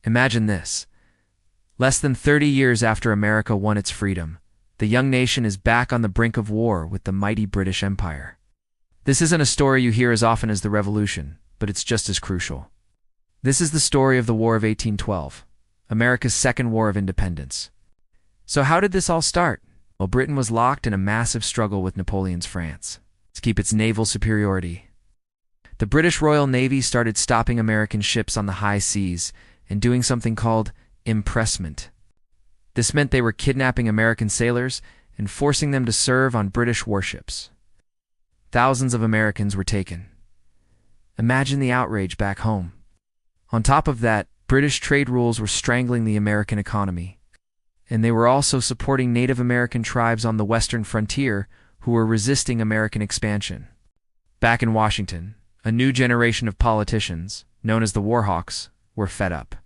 Imagine this. Less than 30 years after America won its freedom, the young nation is back on the brink of war with the mighty British Empire. This isn't a story you hear as often as the Revolution, but it's just as crucial. This is the story of the War of 1812, America's second war of independence. So how did this all start? Well, Britain was locked in a massive struggle with Napoleon's France to keep its naval superiority. The British Royal Navy started stopping American ships on the high seas and doing something called impressment. This meant they were kidnapping American sailors and forcing them to serve on British warships. Thousands of Americans were taken. Imagine the outrage back home. On top of that, British trade rules were strangling the American economy, and they were also supporting Native American tribes on the western frontier who were resisting American expansion. Back in Washington, a new generation of politicians, known as the Warhawks, were fed up.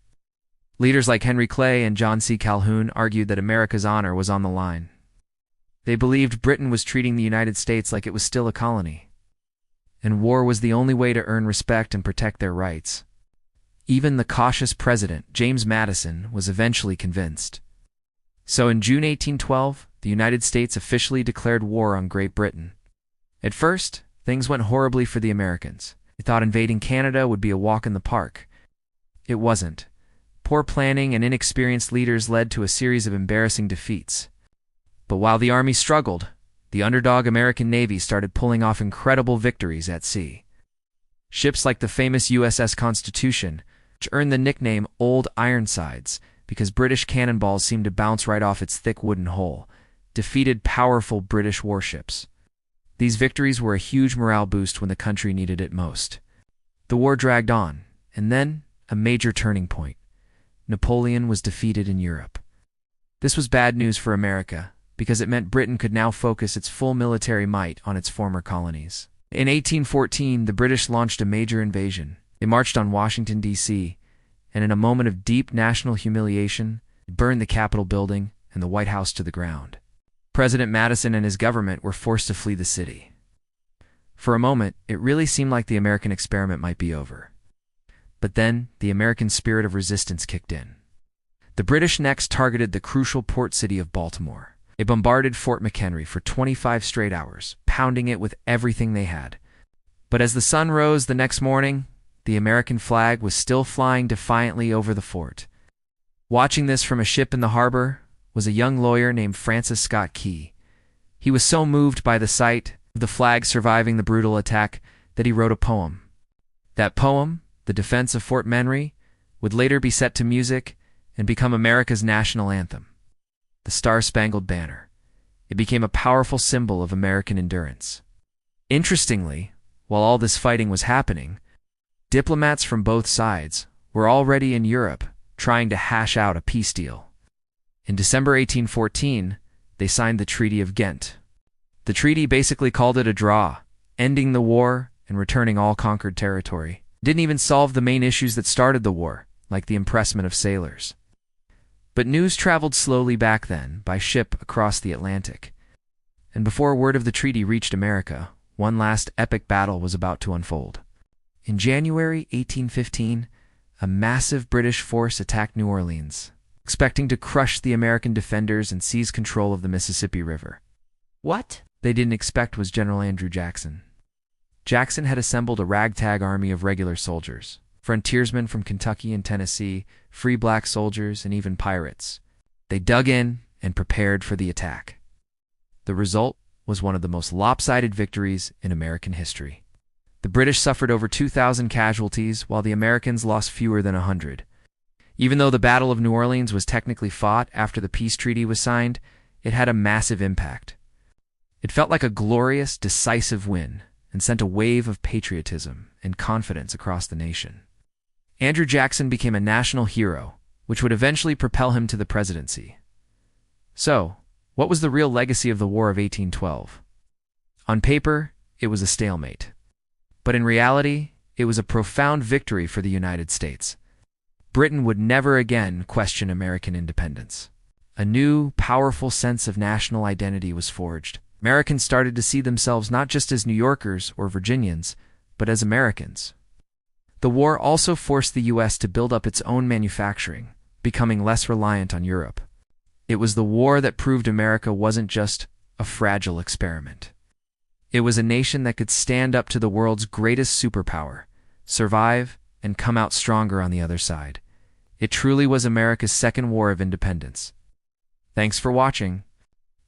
Leaders like Henry Clay and John C. Calhoun argued that America's honor was on the line. They believed Britain was treating the United States like it was still a colony, and war was the only way to earn respect and protect their rights. Even the cautious president, James Madison, was eventually convinced. So in June 1812, the United States officially declared war on Great Britain. At first, things went horribly for the Americans. They thought invading Canada would be a walk in the park. It wasn't. Poor planning and inexperienced leaders led to a series of embarrassing defeats. But while the army struggled, the underdog American Navy started pulling off incredible victories at sea. Ships like the famous USS Constitution, which earned the nickname Old Ironsides because British cannonballs seemed to bounce right off its thick wooden hull, defeated powerful British warships. These victories were a huge morale boost when the country needed it most. The war dragged on, and then a major turning point. Napoleon was defeated in Europe. This was bad news for America, because it meant Britain could now focus its full military might on its former colonies. In 1814, the British launched a major invasion. They marched on Washington, D.C., and in a moment of deep national humiliation, they burned the Capitol building and the White House to the ground. President Madison and his government were forced to flee the city. For a moment, it really seemed like the American experiment might be over. But then, the American spirit of resistance kicked in. The British next targeted the crucial port city of Baltimore. They bombarded Fort McHenry for 25 straight hours, pounding it with everything they had. But as the sun rose the next morning, the American flag was still flying defiantly over the fort. Watching this from a ship in the harbor was a young lawyer named Francis Scott Key. He was so moved by the sight of the flag surviving the brutal attack that he wrote a poem. That poem, The Defense of Fort McHenry, would later be set to music and become America's national anthem, the Star-Spangled Banner. It became a powerful symbol of American endurance. Interestingly, while all this fighting was happening, diplomats from both sides were already in Europe trying to hash out a peace deal. In December 1814, they signed the Treaty of Ghent. The treaty basically called it a draw, ending the war and returning all conquered territory. It didn't even solve the main issues that started the war, like the impressment of sailors. But news traveled slowly back then by ship across the Atlantic. And before word of the treaty reached America, one last epic battle was about to unfold. In January 1815, a massive British force attacked New Orleans, expecting to crush the American defenders and seize control of the Mississippi River. What they didn't expect was General Andrew Jackson. Jackson had assembled a ragtag army of regular soldiers, frontiersmen from Kentucky and Tennessee, free black soldiers, and even pirates. They dug in and prepared for the attack. The result was one of the most lopsided victories in American history. The British suffered over 2,000 casualties, while the Americans lost fewer than 100. Even though the Battle of New Orleans was technically fought after the peace treaty was signed, it had a massive impact. It felt like a glorious, decisive win and sent a wave of patriotism and confidence across the nation. Andrew Jackson became a national hero, which would eventually propel him to the presidency. So, what was the real legacy of the War of 1812? On paper, it was a stalemate. But in reality, it was a profound victory for the United States. Britain would never again question American independence. A new, powerful sense of national identity was forged. Americans started to see themselves not just as New Yorkers or Virginians, but as Americans. The war also forced the US to build up its own manufacturing, becoming less reliant on Europe. It was the war that proved America wasn't just a fragile experiment. It was a nation that could stand up to the world's greatest superpower, survive, and come out stronger on the other side. It truly was America's second war of independence. Thanks for watching.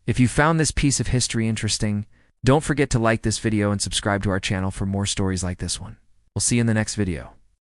If you found this piece of history interesting, don't forget to like this video and subscribe to our channel for more stories like this one. We'll see you in the next video.